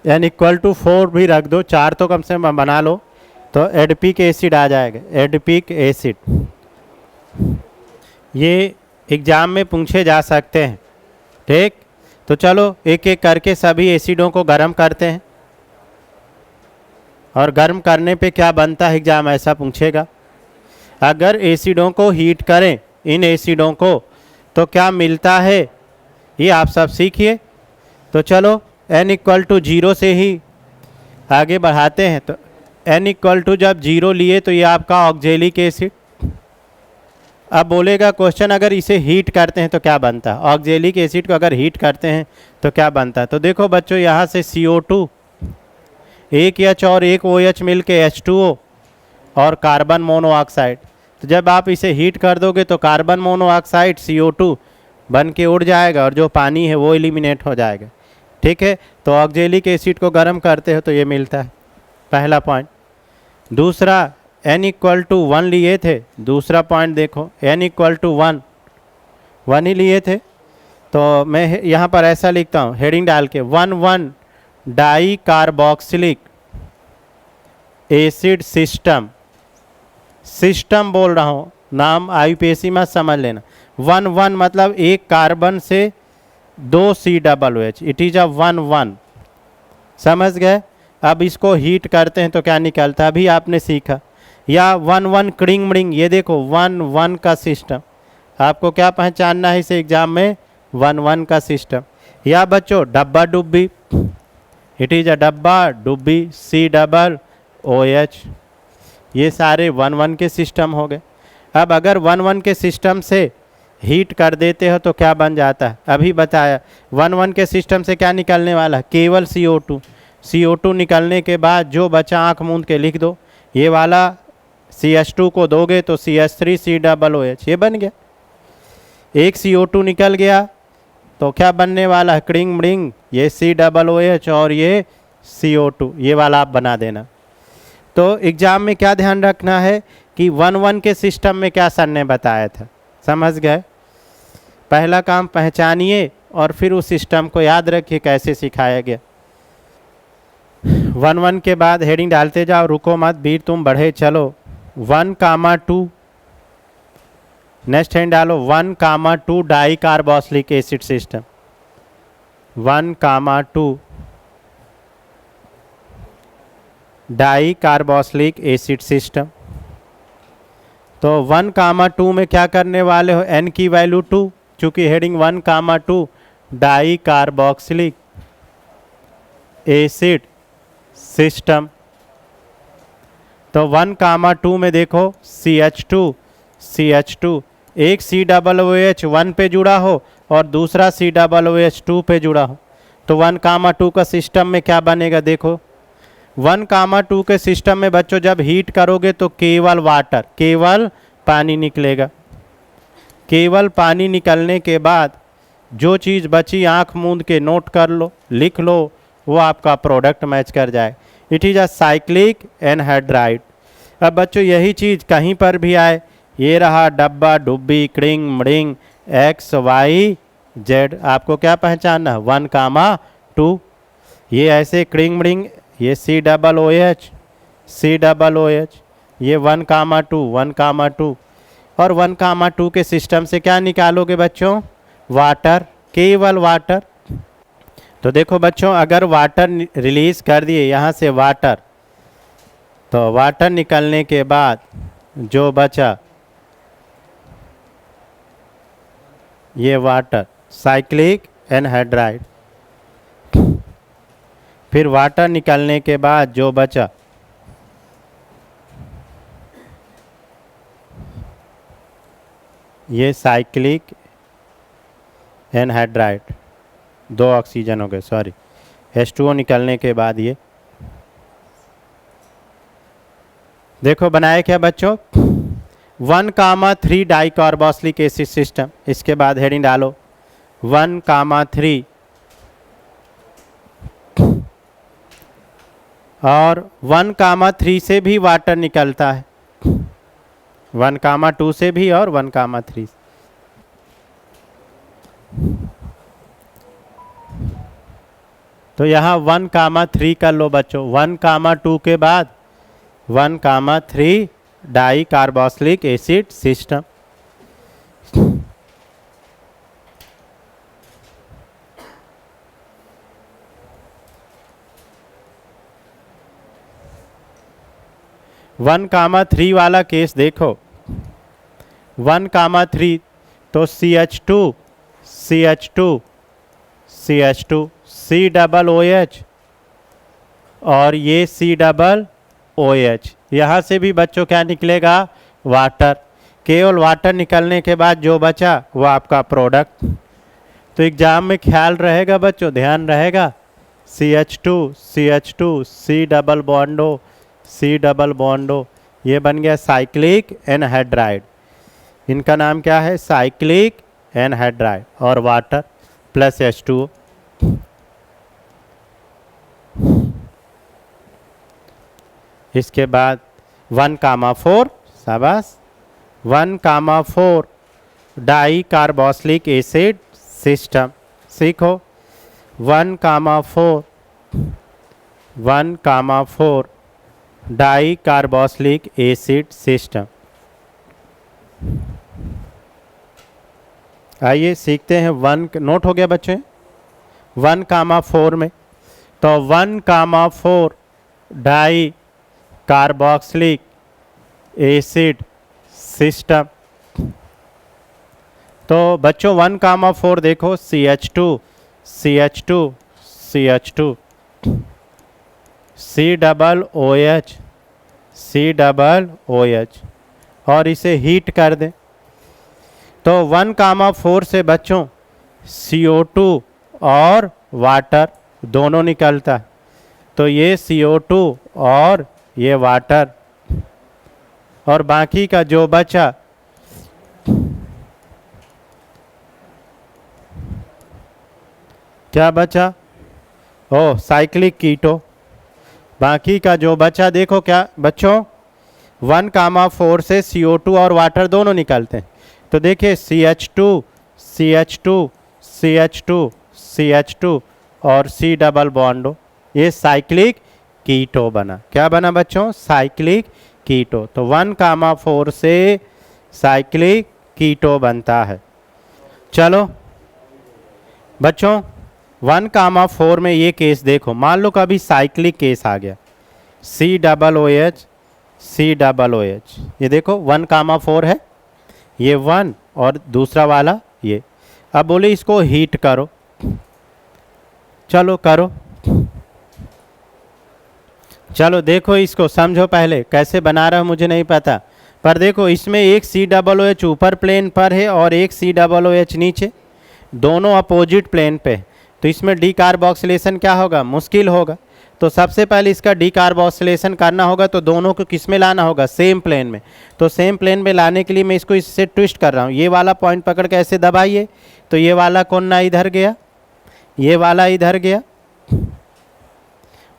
n equal to 4 भी रख दो, 4 तो कम से कम बना लो, तो एडिपिक एसिड आ जाएगा, एडिपिक एसिड। ये एग्ज़ाम में पूछे जा सकते हैं, ठीक। तो चलो एक एक करके सभी एसिडों को गर्म करते हैं, और गर्म करने पे क्या बनता है एग्ज़ाम ऐसा पूछेगा। अगर एसिडों को हीट करें, इन एसिडों को, तो क्या मिलता है ये आप सब सीखिए। तो चलो n इक्वल टू 0 से ही आगे बढ़ाते हैं। तो n इक्वल टू जब 0 लिए तो ये आपका ऑक्जेलिक एसिड। अब बोलेगा क्वेश्चन अगर इसे हीट करते हैं तो क्या बनता है, ऑक्जेलिक एसिड को अगर हीट करते हैं तो क्या बनता है। तो देखो बच्चों, यहाँ से CO2, एक H और एक OH मिल के H2O और कार्बन मोनोऑक्साइड। तो जब आप इसे हीट कर दोगे तो कार्बन मोनोऑक्साइड CO2 बन के उड़ जाएगा और जो पानी है वो एलिमिनेट हो जाएगा, ठीक है। तो ऑक्जेलिक एसिड को गर्म करते हो तो ये मिलता है, पहला पॉइंट। दूसरा, n इक्वल टू 1 लिए थे, दूसरा पॉइंट देखो, n इक्वल टू 1 ही लिए थे। तो मैं यहाँ पर ऐसा लिखता हूँ हेडिंग डाल के, 1,1 die carboxylic acid system. System बोल रहा हूँ, नाम IUPAC में समझ लेना। 1,1 मतलब एक कार्बन से 2 COOH, इट इज अ 1,1, समझ गए। अब इसको हीट करते हैं तो क्या निकलता है, अभी आपने सीखा। या 1,1 क्रिंग मरिंग, ये देखो 1,1 का सिस्टम, आपको क्या पहचानना है इस एग्जाम में, 1,1 का सिस्टम। या बच्चों डब्बा डुब्बी, इट इज अ डब्बा डुब्बी COOH, ये सारे 1,1 के सिस्टम हो गए। अब अगर 1,1 के सिस्टम से हीट कर देते हो तो क्या बन जाता है, अभी बताया। 1,1 के सिस्टम से क्या निकलने वाला है, केवल CO2 निकलने के बाद जो बचा आँख मूंद के लिख दो, ये वाला CH2 को दोगे तो CH3COOH, ये बन गया। एक CO2 निकल गया तो क्या बनने वाला है, क्रिंग मरिंग, ये COOH और ये CO2, ये वाला आप बना देना। तो एग्जाम में क्या ध्यान रखना है कि 1,1 के सिस्टम में क्या सर ने बताया था, समझ गए। पहला काम पहचानिए और फिर उस सिस्टम को याद रखिए कैसे सिखाया गया। 1,1 के बाद हेडिंग डालते जाओ, रुको मत वीर तुम बढ़े चलो। 1,2 नेक्स्ट हेडिंग डालो, 1,2 die carboxylic acid system. 1,2 die carboxylic acid system. तो 1,2 में क्या करने वाले हो, n की वैल्यू 2, चूंकि heading 1,2 die carboxylic acid system. तो 1,2 में देखो CH2 एक COOH 1 पे जुड़ा हो और दूसरा COOH 2 पे जुड़ा हो, तो 1,2 का सिस्टम में क्या बनेगा, देखो 1,2 के सिस्टम में बच्चों जब हीट करोगे तो केवल वाटर, केवल पानी निकलेगा। केवल पानी निकलने के बाद जो चीज़ बची आंख मूंद के नोट कर लो, लिख लो, वो आपका प्रोडक्ट मैच कर जाए। It is a cyclic anhydride. अब बच्चों यही चीज़ कहीं पर भी आए, ये रहा डब्बा डुब्बी क्रिंग मरिंग XYZ, आपको क्या पहचानना है, 1,2। ये ऐसे क्रिंग मरिंग, ये COOH, ये 1,2 और 1,2 के सिस्टम से क्या निकालोगे बच्चों, वाटर, केवल वाटर। तो देखो बच्चों, अगर वाटर रिलीज कर दिए यहाँ से वाटर, तो वाटर निकलने के बाद जो बचा ये वाटर, साइक्लिक एनहाइड्राइड। फिर वाटर निकलने के बाद जो बचा ये साइक्लिक एनहाइड्राइड, 2 ऑक्सीजन हो गए, सॉरी, H2O निकलने के बाद ये देखो बनाए क्या बच्चों, 1,3 डाई कार्बोक्सिलिक एसिड सिस्टम। इसके बाद हेडिंग डालो 1,3 और 1,3 से भी वाटर निकलता है, 1,2 से भी और 1,3। तो यहाँ 1,3 कर लो बच्चों। 1,2 के बाद 1,3 di carboxylic acid system. One comma three वाला केस देखो। 1,3 तो CH2 CH2 CH2 C double OH और ये C डबल OH। यहाँ से भी बच्चों क्या निकलेगा? वाटर। केवल वाटर निकलने के बाद जो बचा वो आपका प्रोडक्ट। तो एग्जाम में ख्याल रहेगा बच्चों, ध्यान रहेगा। CH2 CH2 C double बॉन्डो C double बॉन्डो, ये बन गया साइक्लिक एनहाइड्राइड। इनका नाम क्या है? साइक्लिक एनहाइड्राइड और वाटर प्लस H2O। इसके बाद 1,4 शाबाश 1,4 डाई कार्बोक्सिलिक एसिड सिस्टम। सीखो 1,4 डाई कार्बोक्सिलिक एसिड सिस्टम। आइए सीखते हैं। 1 नोट हो गया बच्चे? 1,4 में तो 1,4 डाई कार्बोक्सिलिक एसिड सिस्टम। तो बच्चों 1,4 देखो CH2 CH2 CH2 C double OH C double OH और इसे हीट कर दें तो 1,4 से बच्चों CO2 और वाटर दोनों निकलता है। तो ये CO2 और ये वाटर और बाकी का जो बचा क्या बचा? ओ साइक्लिक कीटो। बाकी का जो बचा देखो क्या बच्चों? 1,4 से CO2 और वाटर दोनों निकलते हैं। तो देखिए CH2 CH2 CH2 CH2 और C डबल बॉन्डो, ये साइक्लिक कीटो बना। क्या बना बच्चों? साइक्लिक कीटो। तो 1,4 से साइक्लिक कीटो बनता है। चलो बच्चों 1,4 में ये केस देखो। मान लो कभी साइक्लिक केस आ गया C double OH C double OH। ये देखो 1,4 है, ये 1 और दूसरा वाला ये। अब बोले इसको हीट करो। चलो करो। चलो देखो इसको समझो। पहले कैसे बना रहा हूं मुझे नहीं पता, पर देखो इसमें एक C डबल OH ऊपर प्लेन पर है और एक C डबल OH नीचे, दोनों अपोजिट प्लेन पे। तो इसमें डीकार्बोक्सिलेशन क्या होगा? मुश्किल होगा। तो सबसे पहले इसका डीकार्बोक्सिलेशन करना होगा तो दोनों को किस में लाना होगा? सेम प्लेन में। तो सेम प्लेन में लाने के लिए मैं इसको इससे ट्विस्ट कर रहा हूँ। ये वाला पॉइंट पकड़ के ऐसे दबाइए तो ये वाला कोना इधर गया, ये वाला इधर गया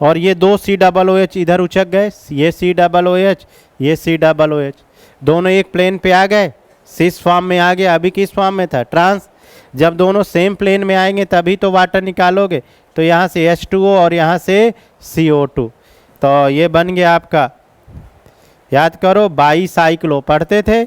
और ये दो C डबल OH इधर उचक गए। ये C डबल OH ये C डबल OH दोनों एक प्लेन पे आ गए, सिस फॉर्म में आ गए। अभी किस फॉर्म में था? ट्रांस। जब दोनों सेम प्लेन में आएंगे तभी तो वाटर निकालोगे। तो यहाँ से H2O और यहाँ से CO2। तो ये बन गया आपका, याद करो बाईसाइक्लो पढ़ते थे,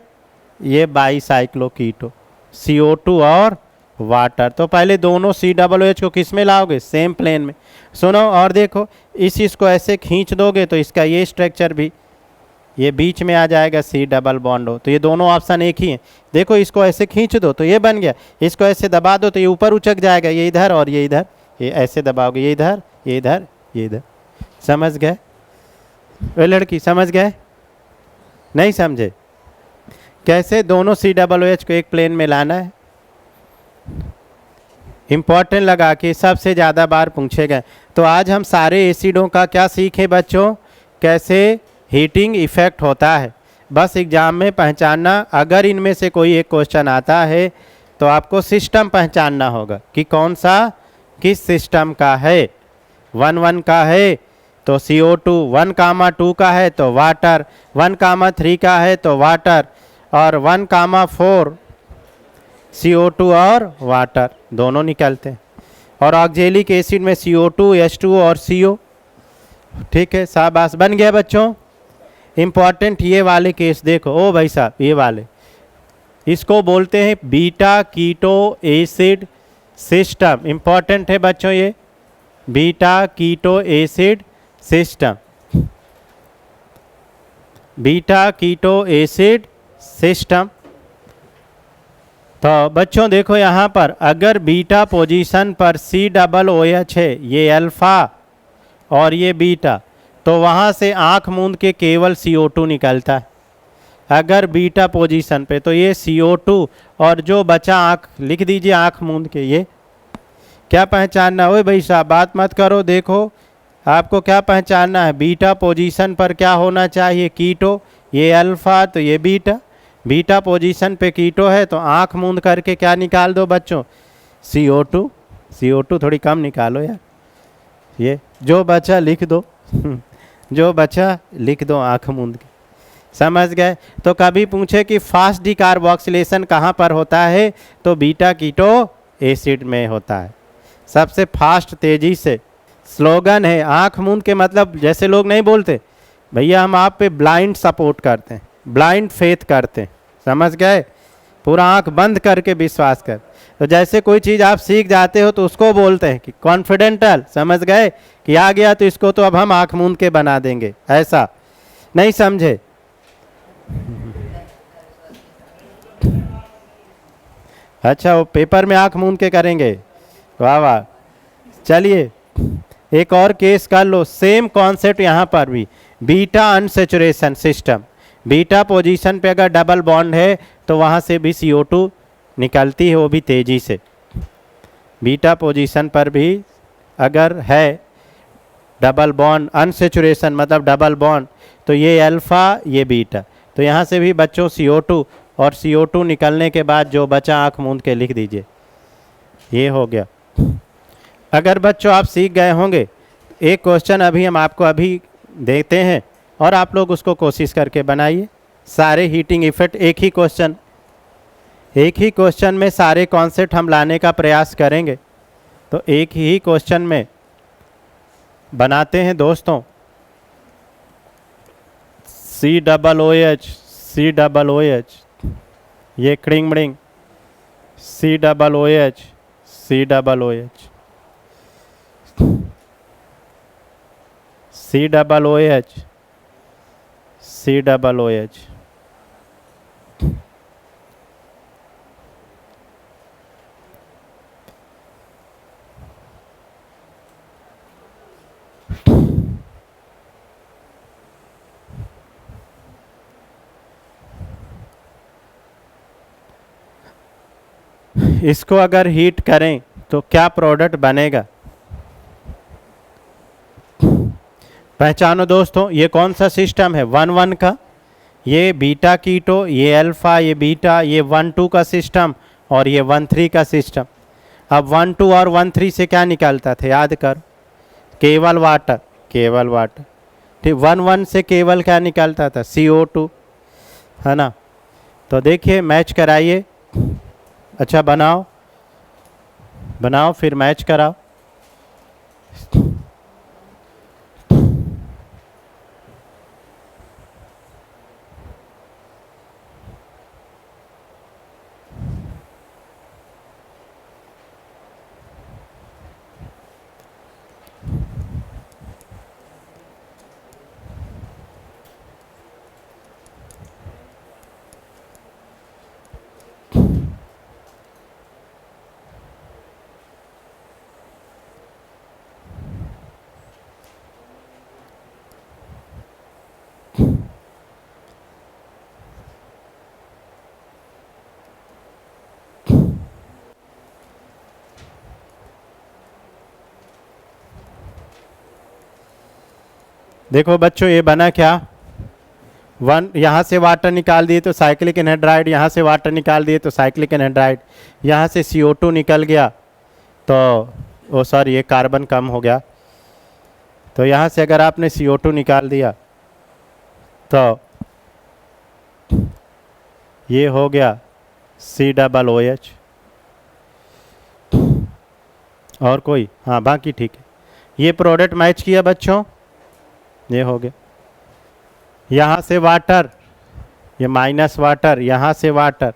ये बाईसाइक्लो कीटो CO2 और वाटर। तो पहले दोनों C डबल OH को किस में लाओगे? सेम प्लेन में। सुनो और देखो, इसको ऐसे खींच दोगे तो इसका ये स्ट्रक्चर भी ये बीच में आ जाएगा C डबल बॉन्ड हो। तो ये दोनों ऑप्शन एक ही हैं। देखो इसको ऐसे खींच दो तो ये बन गया, इसको ऐसे दबा दो तो ये ऊपर उचक जाएगा, ये इधर और ये इधर। ये ऐसे दबाओगे, ये इधर ये इधर ये इधर। समझ गए? वे लड़की समझ गए? नहीं समझे? कैसे दोनों C डबल OH को एक प्लेन में लाना है? इम्पॉर्टेंट लगा कि सबसे ज़्यादा बार पूछे गए। तो आज हम सारे एसिडों का क्या सीखे बच्चों? कैसे हीटिंग इफेक्ट होता है। बस एग्जाम में पहचानना, अगर इनमें से कोई एक क्वेश्चन आता है तो आपको सिस्टम पहचानना होगा कि कौन सा किस सिस्टम का है। 1,1 का है तो CO2, 1,2 का है तो वाटर, 1,3 का है तो वाटर और 1,4 CO2 और वाटर दोनों निकलते हैं। और ऑक्जेलिक एसिड में CO2 H2O और CO। ठीक है, शाबाश, बन गया बच्चों। इंपॉर्टेंट ये वाले केस देखो, ओ भाई साहब ये वाले, इसको बोलते हैं beta keto acid system. Important है बच्चों ये, beta keto acid system, beta keto acid system. तो बच्चों देखो यहाँ पर अगर बीटा पोजीशन पर COOH है, ये अल्फा और ये बीटा, तो वहाँ से आँख मूंद के केवल CO2 निकलता है। अगर बीटा पोजीशन पे तो ये CO2 और जो बचा आँख, लिख दीजिए आँख मूंद के, ये क्या पहचानना? ओए भाई साहब बात मत करो, देखो आपको क्या पहचानना है, बीटा पोजीशन पर क्या होना चाहिए? कीटो, ये अल्फा तो ये बीटा, बीटा पोजीशन पे कीटो है तो आँख मूंद करके क्या निकाल दो बच्चों? CO2। CO2 थोड़ी कम निकालो यार, ये जो बचा लिख दो जो बचा लिख दो आँख मूंद के, समझ गए? तो कभी पूछे कि फास्ट डिकार्बोक्सिलेशन कहाँ पर होता है, तो बीटा कीटो एसिड में होता है, सबसे फास्ट तेजी से। स्लोगन है आँख मूंद के, मतलब जैसे लोग नहीं बोलते भैया हम आप पे ब्लाइंड सपोर्ट करते हैं, ब्लाइंड फेथ करते हैं, समझ गए? पूरा आँख बंद करके विश्वास कर। तो जैसे कोई चीज़ आप सीख जाते हो तो उसको बोलते हैं कि कॉन्फिडेंटल, समझ गए? कि आ गया तो इसको तो अब हम आँख मूंद के बना देंगे, ऐसा नहीं समझे? अच्छा, वो पेपर में आँख मूंद के करेंगे, वाह वाह। चलिए एक और केस कर लो, सेम कॉन्सेप्ट यहाँ पर भी, beta unsaturation system. Beta position पे अगर डबल बॉन्ड है तो वहाँ से भी CO2 निकलती है, वो भी तेज़ी से। बीटा पोजीशन पर भी अगर है डबल बॉन्ड, अनसेचुरेशन मतलब डबल बॉन्ड, तो ये अल्फ़ा ये बीटा, तो यहाँ से भी बच्चों CO2 और CO2 निकलने के बाद जो बचा आँख मूंद के लिख दीजिए, ये हो गया। अगर बच्चों आप सीख गए होंगे, एक क्वेश्चन अभी हम आपको अभी देते हैं और आप लोग उसको कोशिश करके बनाइए। सारे हीटिंग इफेक्ट एक ही क्वेश्चन में सारे कॉन्सेप्ट हम लाने का प्रयास करेंगे, तो एक ही क्वेश्चन में बनाते हैं दोस्तों। COOH ये क्रिंग मृंग, COOH COOH COOH। इसको अगर हीट करें तो क्या प्रोडक्ट बनेगा? पहचानो दोस्तों, ये कौन सा सिस्टम है? 1-1 का, ये बीटा कीटो, ये अल्फा, ये बीटा, ये 1-2 का सिस्टम और ये 1-3 का सिस्टम। अब 1-2 और 1-3 से क्या निकलता था याद कर? केवल वाटर, केवल वाटर। ठीक, 1-1 से केवल क्या निकलता था? CO2, है ना? तो देखिए मैच कराइए, अच्छा बनाओ बनाओ फिर मैच कराओ। देखो बच्चों ये बना क्या? 1 यहाँ से वाटर निकाल दिए तो साइक्लिक एनहाइड्राइड, यहाँ से वाटर निकाल दिए तो साइक्लिक एनहाइड्राइड, यहाँ से CO2 निकल गया तो ओ सॉरी ये कार्बन कम हो गया, तो यहाँ से अगर आपने CO2 निकाल दिया तो ये हो गया COOH। और कोई? हाँ बाकी ठीक है। ये प्रोडक्ट मैच किया बच्चों, ये हो गया। यहाँ से वाटर, ये माइनस वाटर, यहाँ से वाटर,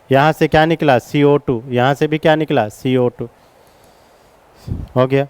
यहाँ से क्या निकला CO2, यहाँ से भी क्या निकला CO2, हो गया।